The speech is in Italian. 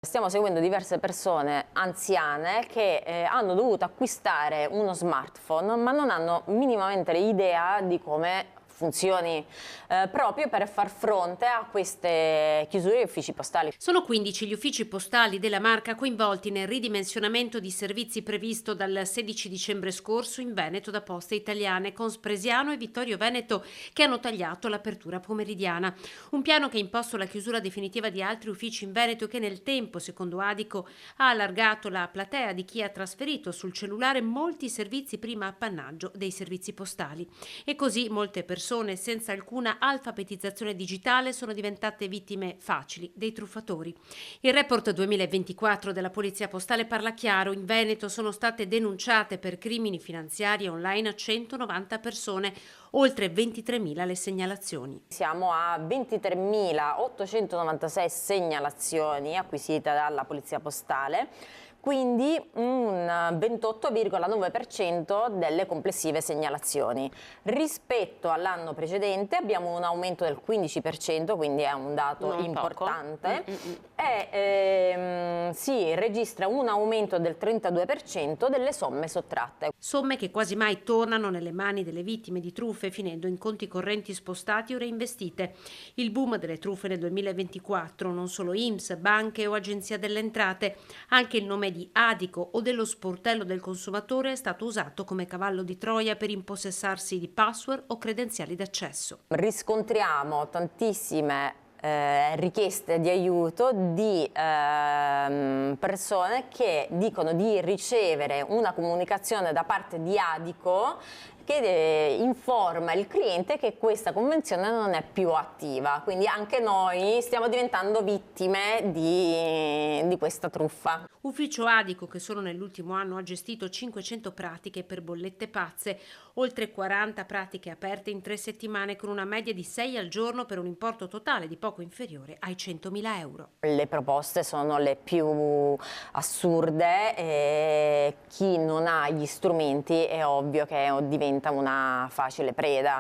Stiamo seguendo diverse persone anziane che hanno dovuto acquistare uno smartphone ma non hanno minimamente idea di come funzioni, proprio per far fronte a queste chiusure di uffici postali. Sono 15 gli uffici postali della Marca coinvolti nel ridimensionamento di servizi previsto dal 16 dicembre scorso in Veneto da Poste Italiane, con Spresiano e Vittorio Veneto che hanno tagliato l'apertura pomeridiana. Un piano che ha imposto la chiusura definitiva di altri uffici in Veneto e che nel tempo, secondo Adico, ha allargato la platea di chi ha trasferito sul cellulare molti servizi prima appannaggio dei servizi postali. E così molte persone senza alcuna alfabetizzazione digitale sono diventate vittime facili dei truffatori. Il report 2024 della Polizia Postale parla chiaro: in Veneto sono state denunciate per crimini finanziari online 190 persone, oltre 23.000 le segnalazioni. Siamo a 23.896 segnalazioni acquisite dalla Polizia Postale, quindi un 28,9% delle complessive segnalazioni. Rispetto all'anno precedente abbiamo un aumento del 15%, quindi è un dato Non importante, poco. e si registra un aumento del 32% delle somme sottratte. Somme che quasi mai tornano nelle mani delle vittime di truffe, finendo in conti correnti spostati o reinvestite. Il boom delle truffe nel 2024, non solo INPS, banche o Agenzia delle Entrate, anche il nome di Adico o dello sportello del consumatore è stato usato come cavallo di Troia per impossessarsi di password o credenziali d'accesso. Riscontriamo tantissime richieste di aiuto di persone che dicono di ricevere una comunicazione da parte di Adico che informa il cliente che questa convenzione non è più attiva, quindi anche noi stiamo diventando vittime di questa truffa. Ufficio Adico, che solo nell'ultimo anno ha gestito 500 pratiche per bollette pazze, oltre 40 pratiche aperte in 3 settimane con una media di 6 al giorno per un importo totale di poco inferiore ai 100.000 euro. Le proposte sono le più assurde e chi non ha gli strumenti è ovvio che diventa una facile preda.